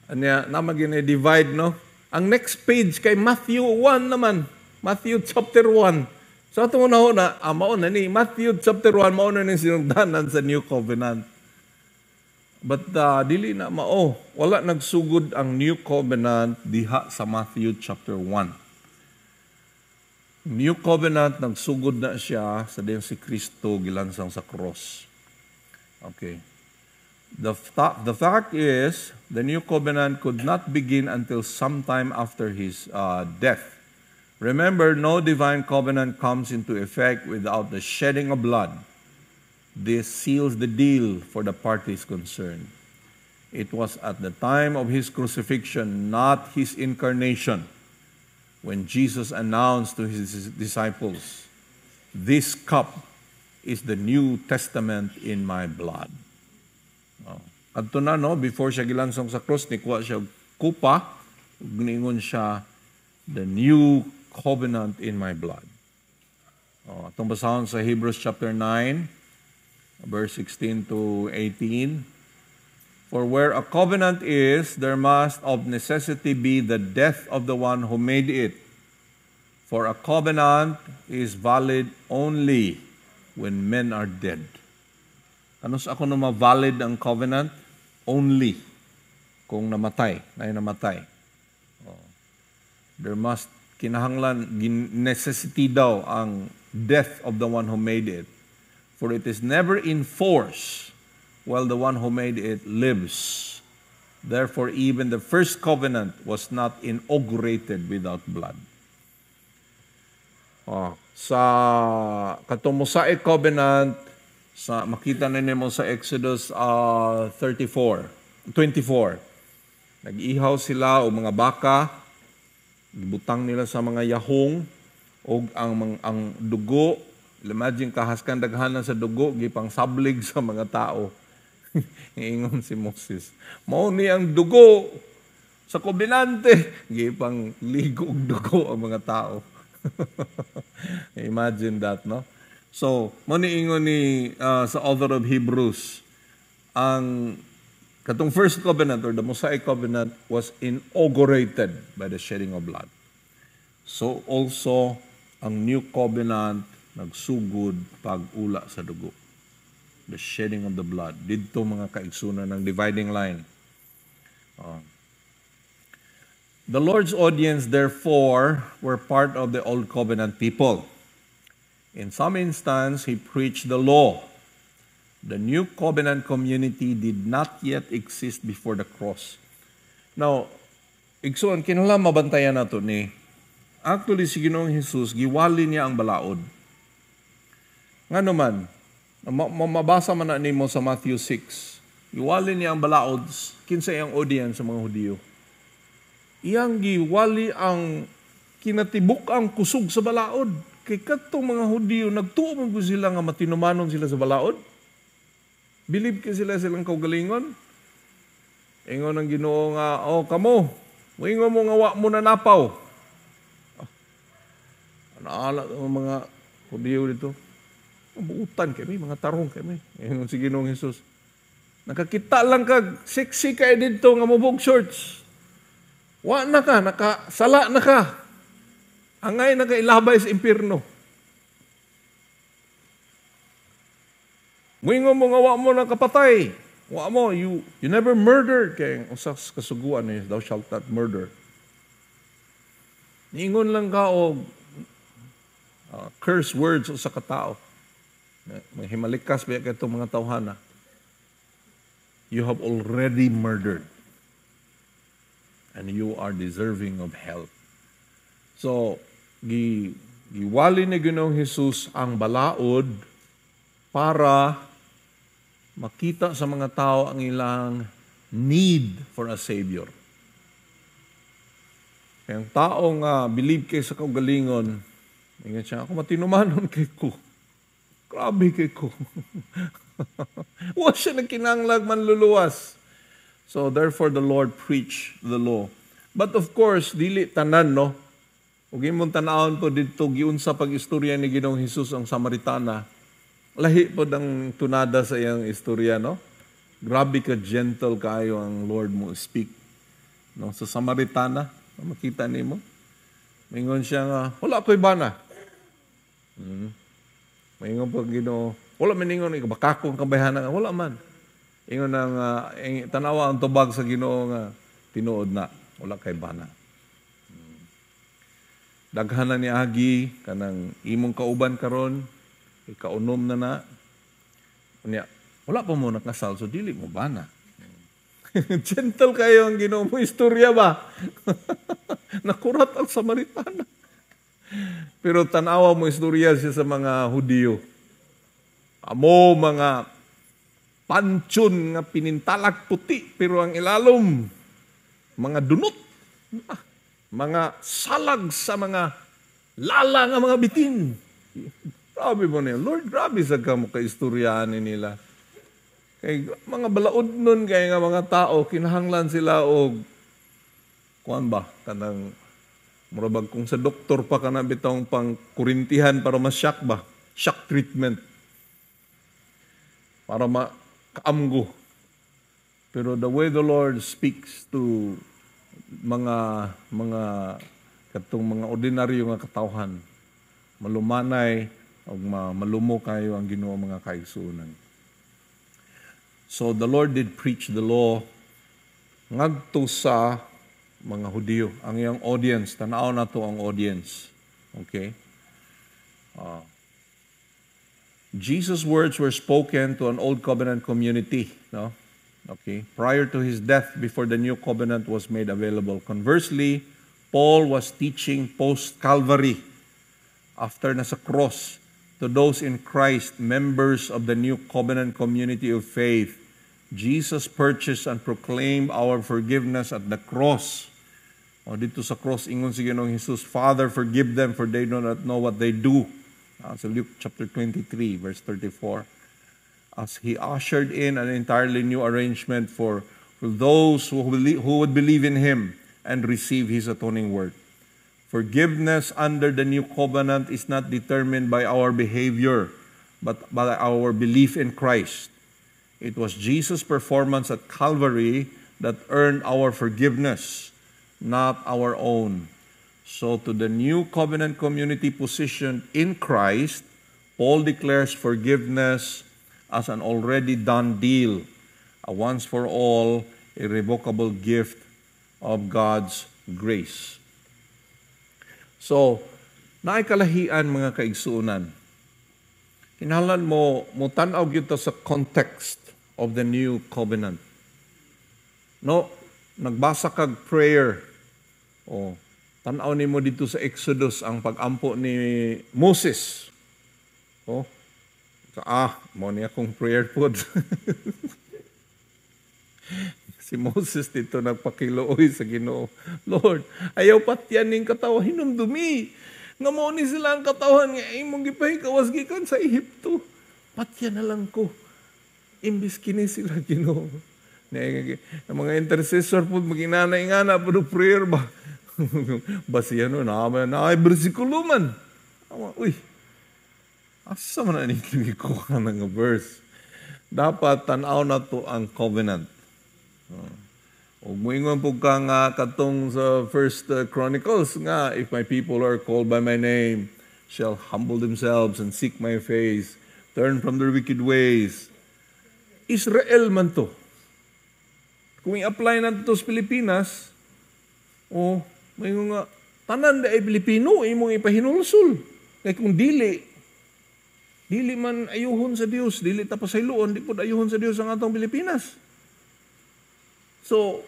A: Anya, namagin divide, no? Ang next page kay Matthew 1 naman. Matthew chapter 1. So ito muna ho na, mauna ni Matthew chapter 1, mauna ni sinugdanan sa New Covenant. But dili na mao, wala nagsugod ang New Covenant diha sa Matthew chapter 1. New Covenant, nagsugod na siya sa diyang si Kristo gilansang sa cross. Okay. The fact is, the New Covenant could not begin until sometime after His death. Remember, no divine covenant comes into effect without the shedding of blood. This seals the deal for the parties concerned. It was at the time of His crucifixion, not His incarnation, when Jesus announced to His disciples, "This cup is the New Testament in my blood." Adto na, no, before siya gilansong sa cross, nikuha siya kupa, gningon siya, "The New Covenant in my blood." Atong basahon sa Hebrews chapter 9, verse 16 to 18. For where a covenant is, there must of necessity be the death of the one who made it. For a covenant is valid only when men are dead. Ano sa ako na valid ang covenant? Only kung namatay, na namatay. There must, kinahanglan, necessity daw ang death of the one who made it. For it is never in force while the one who made it lives. Therefore, even the first covenant was not inaugurated without blood. Sa katong Mosaic Covenant, sa makita na nimo sa Exodus 24. Nag-ihaw sila o mga baka, gibutang nila sa mga yahong o ang dugo. Imagine kahaskan daghanan sa dugo gipang sablig sa mga tao. Ingon si Moses, mao ni ang dugo sa kobenante, gipang ligo og dugo ang mga tao. Imagine that, no? So, mao ni ingon ni sa author of Hebrews, ang katong first covenant or the Mosaic covenant was inaugurated by the shedding of blood. So also ang new covenant nagsugod pag-ula sa dugo. The shedding of the blood. Dito mga kaigsunan ng dividing line. The Lord's audience, therefore, were part of the Old Covenant people. In some instance, He preached the law. The New Covenant community did not yet exist before the cross. Now, igsoon, kinahanglan mabantayan nato ni, actually, si Ginoong Jesus, giwali niya ang balaod. Nga naman, mabasa man na nimo sa Matthew 6, giwali niya ang balaod, kinsa ang audience sa mga Hudiyo. Iyang giwali ang kinatibuk ang kusog sa balaod. Kay katong mga Hudiyo, nagtuo man ko sila nga matinumanon sila sa balaod. Believe ka sila silang kaugalingon. Ingon ang Ginoo nga, kamo, ingon mo nga wa mo na napaw. Naala ang mga Hudiyo dito. Buutan kami, mga tarong kami. Ingon si Ginoong Jesus. Nakakita lang kag sexy ka dito nga mubog shorts. Wa na ka, nakasala na ka. Angay nakailabay sa impyerno. Wingo mo nga wa mo na kapatay. Wa mo, you never murdered. Kaya usas kasuguan ni thou shalt not murder. Ningon lang ka o curse words sa katao. May himalikas ba itong mga tawhana. You have already murdered. And you are deserving of hell. So, giwali ni Ginoong Jesus ang balaod para makita sa mga tao ang ilang need for a Savior. Kaya ang taong believe kay sa kaugalingon, ingat siya, ako matinumanon kay ko. Grabe kay ko. Wa siya nagkinanglag manluluwas. So therefore the Lord preached the law. But of course, dili tanan, no? Ug imong tan-awon po dito giunsa pag-istorya ni Ginoong Hesus ang Samaritana. Lahi po ang tunada sa iyang istorya, no? Grabe ka gentle kayo ang Lord mo speak. No, sa Samaritana, makita nimo. Mingon siya nga, wala ko'y bana. Mingon po Ginoo, wala man ingon bakakong kabayhanan, wala man. Ingon nang tanawa ang tubag sa Ginoo nga tinuod na, wala kay bana. Daghan na ni agi kanang imong kauban karon, ikaunom na. Unya, wala pa mo nakasal, so dili mo bana. Gentle kayo ang Ginoo mo, istorya ba? Nakurat ang Samaritana. Pero tanawa mo istorya siya sa mga Hudiyo. Amo mga pansyon nga pinintalak puti, pero ang ilalom, mga dunot, mga salag sa mga lala nga mga bitin. Grabe mo niya. Lord, grabe sa kamo ka-istoryaan nila. Kay mga balaod nun, kaya nga mga tao, kinahanglan sila o, kuhan ba, kanang, murabag kung sa doktor pa ka na bitong pang kurintihan para ma-shock ba? Shock treatment. Para makaamgo. Pero the way the Lord speaks to mga katong mga ordinaryo nga katawhan, malumanay o malumo kayo ang Ginoo mga kaigsuonan. So the Lord did preach the law ngadto sa mga Hudiyo. Ang iyang audience, tanaw na to ang audience. Okay? Jesus' words were spoken to an old covenant community, no? Okay, prior to his death, before the new covenant was made available. Conversely, Paul was teaching post-Calvary after nasa cross, to those in Christ, members of the new covenant community of faith, Jesus purchased and proclaimed our forgiveness at the cross. O dito sa cross, ingon si Ginoong Jesus, Father, forgive them for they do not know what they do. So Luke chapter 23, verse 34. As He ushered in an entirely new arrangement for those who would believe in Him and receive His atoning work. Forgiveness under the new covenant is not determined by our behavior, but by our belief in Christ. It was Jesus' performance at Calvary that earned our forgiveness, not our own. So to the new covenant community positioned in Christ, Paul declares forgiveness as an already done deal, a once for all, irrevocable gift of God's grace. So, naikalahian mga kaigsuunan. Kinahanglan mo tanaw gyud ta sa context of the new covenant. No, nagbasa kag prayer. O, tanaw nimo dito sa Exodus ang pag-ampo ni Moses. O, mo niya kong prayer pod. Si Moses dito nagpakilooy sa Ginoo. Lord, ayaw patyan ning katawa hinumdumi. Nga mo ni sila ang katawan nga imong gipahikawas gikan sa Ehipto. Patyan na lang ko. Imbis kini sila Ginoo. Ang mga intercessor po maginanay-ngana po prayer ba? Basiyan no, na ay bersikulo man. Uy, asa man na ninyo ikuha ng verse? Dapat tanaw na to ang covenant. O muingon po ka nga katong sa First Chronicles nga, if my people are called by my name, shall humble themselves and seek my face, turn from their wicked ways. Israel man to. Kung i-apply natin to sa Pilipinas, muingon nga, tanan da ay Pilipino, imong ipahinulsol. Kaya kung dili man ayuhon sa Dios, dili tapos sa iluon, di po ayuhon sa Dios ang atong Pilipinas. So,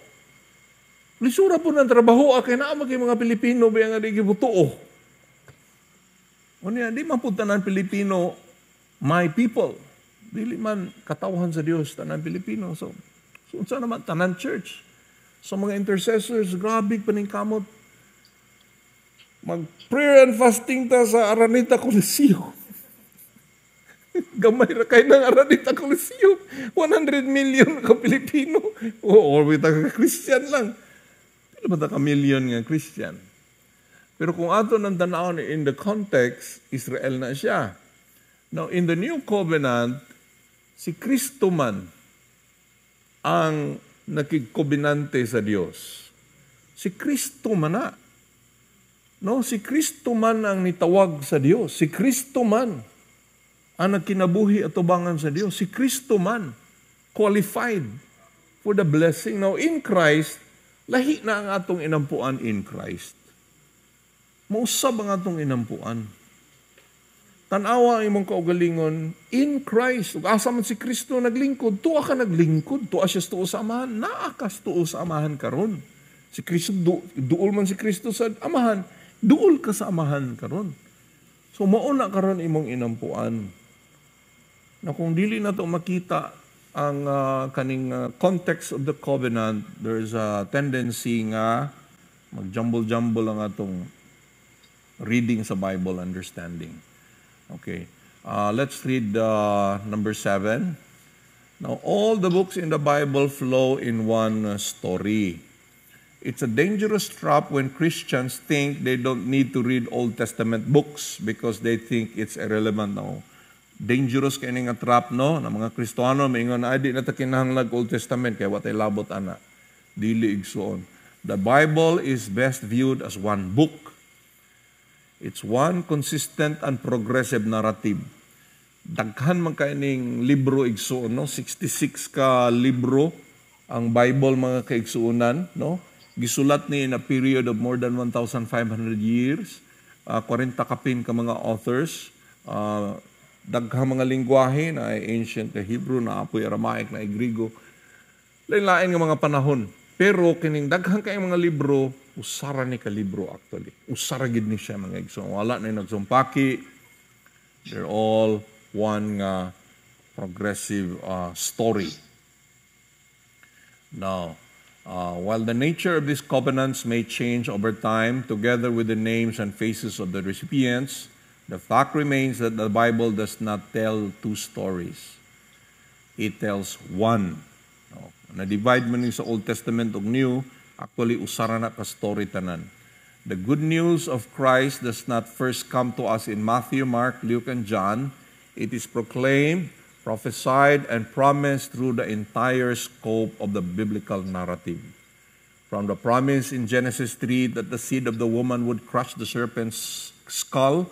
A: lisura po ng trabaho, kaya naman kay mga Pilipino, ba nga di gibutuo. O niya, di man po tanan Pilipino, my people. Dili man katawhan sa Dios, tanan Pilipino. So saan naman, tanan church. So, mga intercessors, grabe paningkamot. Mag-prayer and fasting ta sa Araneta Coliseum. Gamay ra kay ng Araneta Coliseum. 100 million ka Pilipino. Or we ka Christian lang. Pila ba ka million nga Christian? Pero kung ato nang tanawon in the context, Israel na siya. Now, in the new covenant, si Kristo man ang nakikobinante sa Dios. Si Kristo man na. No, si Kristo man ang nitawag sa Dios. Si Kristo man ang nagkinabuhi at tubangan sa Diyos. Si Kristo man, qualified for the blessing. Now, in Christ, lahi na ang atong inampuan in Christ. Mausab ang atong inampuan. Tanawa ang imong kaugalingon, in Christ. Ug asa man si Kristo naglingkod, tuwa ka naglingkod, tuwa siya tuo sa amahan, naakas tuo sa amahan karon. Si Kristo, duol man si Kristo sa amahan, duol ka sa amahan karon. So, mauna karon imong inampuan. Na kung dili na ito makita ang kaning context of the covenant, there's a tendency nga mag-jumble-jumble ang atong reading sa Bible understanding. Okay. Let's read number 7. Now, all the books in the Bible flow in one story. It's a dangerous trap when Christians think they don't need to read Old Testament books because they think it's irrelevant now. Dangerous kay nga trap no na mga Kristiyano maingon ay di na ta kinahanglan Old Testament kay watay labot ana. Dili igsuon. The Bible is best viewed as one book. It's one consistent and progressive narrative. Daghan man kaining libro igsuon no, 66 ka libro ang Bible mga kaigsuonan no. Gisulat ni in a period of more than 1,500 years. 40 kapin ka mga authors. Daghang mga lingwahe na ay ancient na Hebrew, na apoy Aramaic, na ay Grigo. Lain-lain ng mga panahon. Pero kining daghang kayong mga libro, usara ni kalibro actually. Usara gid ni siya mga igsoon. Wala na nagsumpaki. They're all one progressive story. Now, while the nature of these covenants may change over time, together with the names and faces of the recipients, the fact remains that the Bible does not tell two stories. It tells one. No. Na-divide man sa Old Testament ug New, actually usara na ka story tanan. The good news of Christ does not first come to us in Matthew, Mark, Luke, and John. It is proclaimed, prophesied, and promised through the entire scope of the biblical narrative. From the promise in Genesis 3 that the seed of the woman would crush the serpent's skull,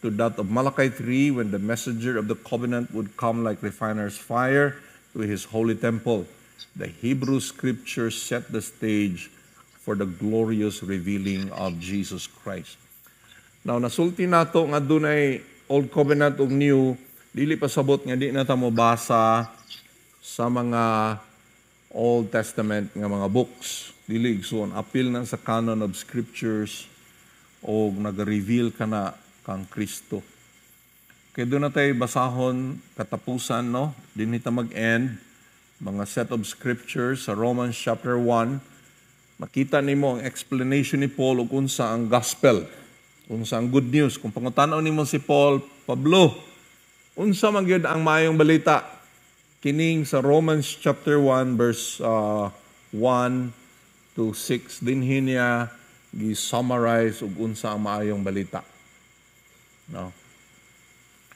A: to that of Malachi 3 when the messenger of the covenant would come like refiner's fire to his holy temple, the Hebrew scriptures set the stage for the glorious revealing of Jesus Christ. Now, nasulti nato nga dunay Old Covenant ug New, dili pasabot nga di na ta mo basa sa mga Old Testament nga mga books. Dili igsoon, apil na sa canon of scriptures o nag-reveal ka na kang Kristo. Kaya doon na tayo basahon katapusan, no? Di nita mag-end, mga set of scriptures sa Romans chapter 1. Makita nimo ang explanation ni Paul ug unsa ang gospel, unsa ang good news. Kung pangutanaw nimo si Paul, Pablo, unsa man gyud ang maayong balita? Kining sa Romans chapter 1 verse 1 to 6 dinhi niya gi-summarize ug unsa ang maayong balita. No.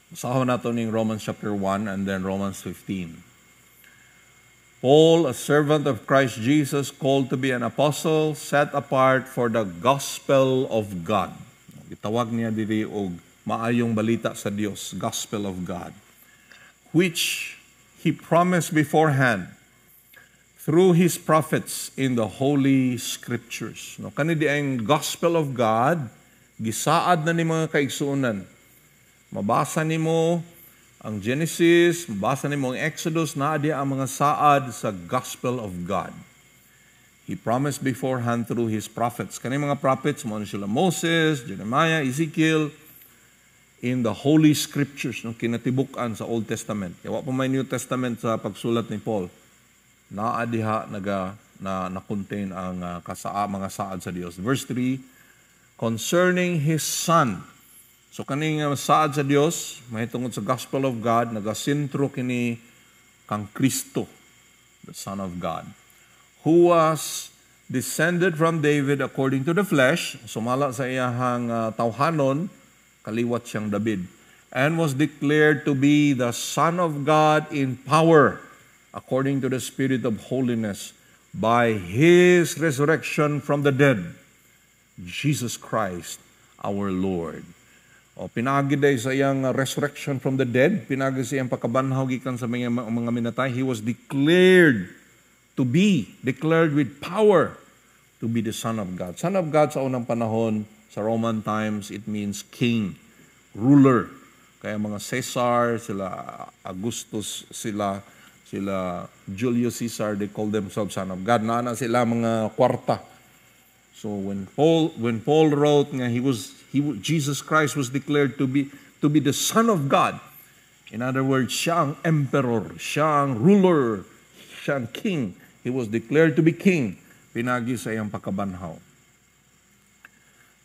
A: Basahon nato ning Romans chapter 1 and then Romans 15. Paul, a servant of Christ Jesus, called to be an apostle, set apart for the gospel of God. Gitawag niya diri og maayong balita sa Dios, gospel of God, which he promised beforehand through his prophets in the holy scriptures. No, kani di ang gospel of God, gisaad na ni mga kaigsuonan. Mabasa nimo ang Genesis, mabasa nimo ang Exodus, naa di ang mga saad sa gospel of God. He promised beforehand through his prophets. Kani mga prophets mo sila Moses, Jeremiah, Ezekiel, in the holy scriptures, no, kinatibuk-an sa Old Testament. Kaya wa pa may New Testament sa pagsulat ni Paul. Naa diha na contain ang mga saad sa Dios. Verse 3, concerning his son. So kaning saad sa Dios, mahitungod sa gospel of God, nagasintro kini kang Kristo, the Son of God, who was descended from David according to the flesh, sumala sa iyahang tawhanon, kaliwat siyang David, and was declared to be the Son of God in power, according to the Spirit of holiness, by his resurrection from the dead, Jesus Christ, our Lord. O pinagi day sa iyang resurrection from the dead, pinagi sa iyang pagkabanhaw gikan sa mga minatay. He was declared with power to be the Son of God. Son of God sa unang panahon, sa Roman times, it means king, ruler. Kaya mga Caesar, sila Augustus, sila Julius Caesar, they call themselves Son of God. Naana sila mga kwarta. So when Paul wrote nga Jesus Christ was declared to be the Son of God. In other words, siya ang emperor, siya ang ruler, siya ang king. He was declared to be king. Pinagi sa iyang pagkabanhaw.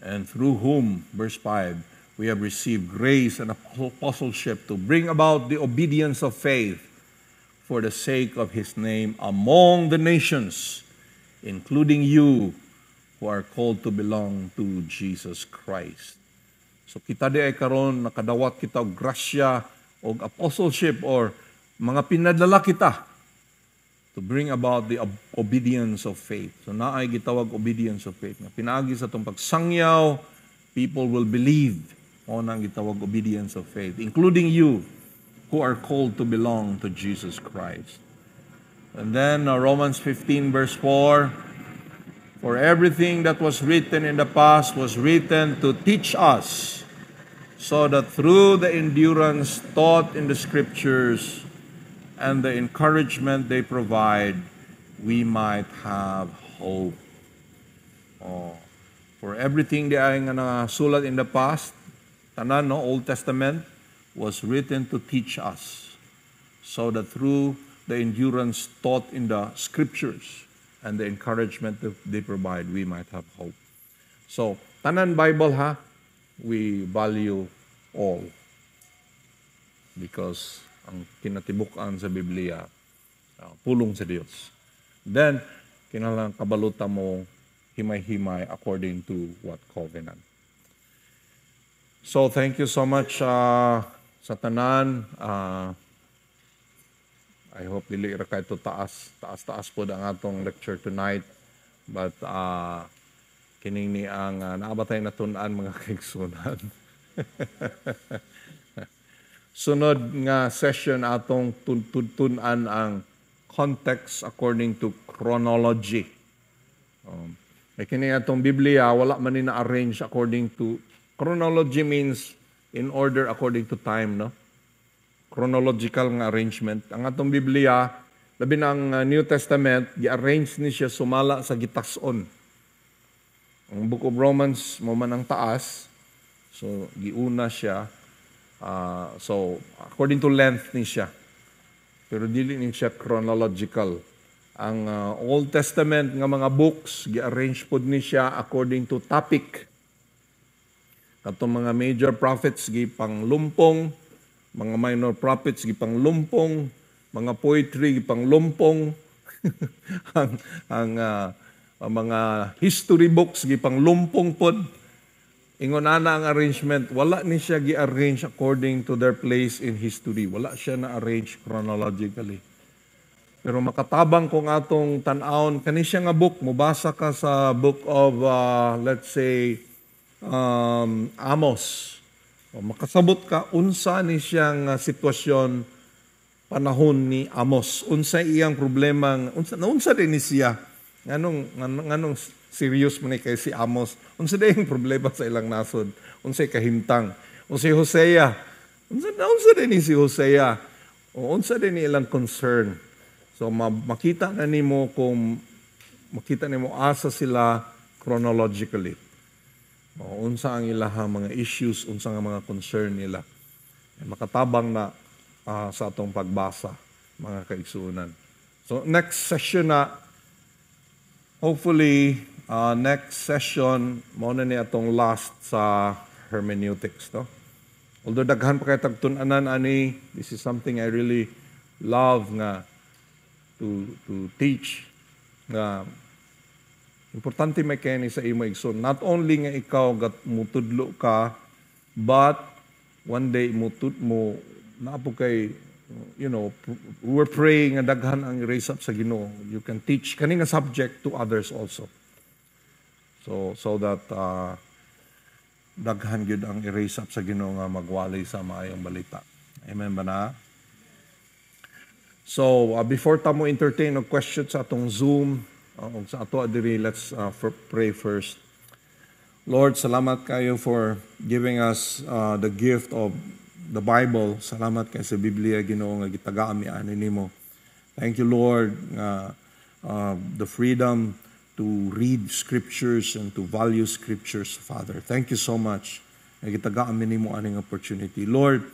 A: And through whom, verse 5, we have received grace and apostleship to bring about the obedience of faith for the sake of his name among the nations, including you, who are called to belong to Jesus Christ. So kita di ay karon nakadawat kita og grasya og apostleship or mga pinadala kita to bring about the obedience of faith. So naay gitawag obedience of faith. Pinaagi sa itong pagsangyaw, people will believe. O nang gitawag obedience of faith, including you who are called to belong to Jesus Christ. And then Romans 15 verse 4, for everything that was written in the past was written to teach us, so that through the endurance taught in the Scriptures and the encouragement they provide, we might have hope. Oh, For everything di ay nga nasulat in the past, tanan, no, Old Testament, was written to teach us, so that through the endurance taught in the Scriptures and the encouragement that they provide, we might have hope. So, tanan Bible ha, we value all. Because ang kinatibukan sa Biblia, pulong sa Diyos. Then, kinalang kabalutan mo, himay-himay according to what covenant. So, thank you so much sa tanan. I hope dili ra kay to taas po ang atong lecture tonight. But kining ni ang naabatay na tun-an mga kaigsunan. Sunod nga session atong tun-an ang context according to chronology. Kini atong Biblia wala man ni na-arrange according to chronology, means in order according to time, no? Chronological nga arrangement. Ang atong Biblia, labi ng New Testament, gi-arrange ni siya sumala sa gitas-on. Ang Book of Romans mo man ang taas, so giuna siya. So according to length ni siya. Pero dili ni siya chronological. Ang Old Testament nga mga books, gi-arrange pod ni siya according to topic. Katong mga major prophets, gipanglumpong, mga minor prophets, gipanglumpong, mga poetry, gipanglumpong, ang mga history books, gipanglumpong pod. Ingon ana ang arrangement, wala ni siya gi-arrange according to their place in history. Wala siya na-arrange chronologically. Pero makatabang kung atong tan-awon, kani siya nga book, mubasa ka sa book of, let's say, Amos. O, makasabot ka, unsa ni siyang sitwasyon, panahon ni Amos. Unsa iyang problema, unsa din ni siya. Nganong serious man kay si Amos. Unsa din yung problema sa ilang nasod. Unsay kahimtang. Unsay Hosea. Unsa din ni si Hosea. O unsa din ni ilang concern. So makita na nimo kung makita nimo asa sila chronologically. O unsa ang ilahang mga issues, unsa ang mga concern nila. Makatabang na sa atong pagbasa, mga kaigsuonan. So next session na, hopefully next session mo na ni atong last sa hermeneutics, no? Although daghan pa kay tagtun-anan ani, this is something I really love nga to teach, nga importante may kani sa imo igsoon. Not only nga ikaw mutudlo ka, but one day mo naapo kay, we're praying nga daghan ang raise up sa Ginoo. You can teach kani nga subject to others also. So that daghan gyud ang i-raise up sa Ginoo nga magwali sa maayong balita. Amen ba na? So, before tamo entertain og questions sa atong Zoom, sa ato adiri, let's pray first. Lord, salamat kayo for giving us the gift of the Bible. Salamat kayo sa Biblia, Ginoo, nga gitagaan mi ani nimo. Thank you, Lord, the freedom to read scriptures and to value scriptures, Father. Thank you so much. Nga gitagaan mi nimo aning opportunity. Lord,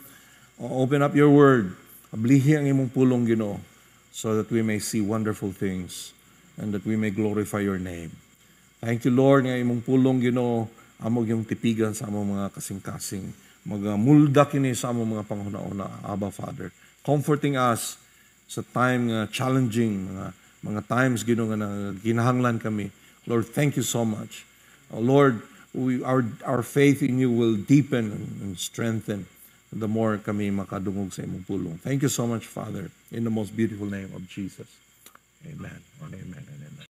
A: open up your word. Ablihi ang imong pulong, Ginoo, so that we may see wonderful things and that we may glorify your name. Thank you, Lord, nga imong pulong, Ginoo, amog yung tipigan sa among mga kasing-kasing. Magamulda kini sa among mga panghuna-una, Abba, Father. Comforting us sa time nga challenging, mga times, Ginoo, nga ginahanglan kami. Lord, thank you so much. Lord, our faith in you will deepen and strengthen the more kami makadungog sa imong pulong. Thank you so much, Father, in the most beautiful name of Jesus. Amen and amen and amen.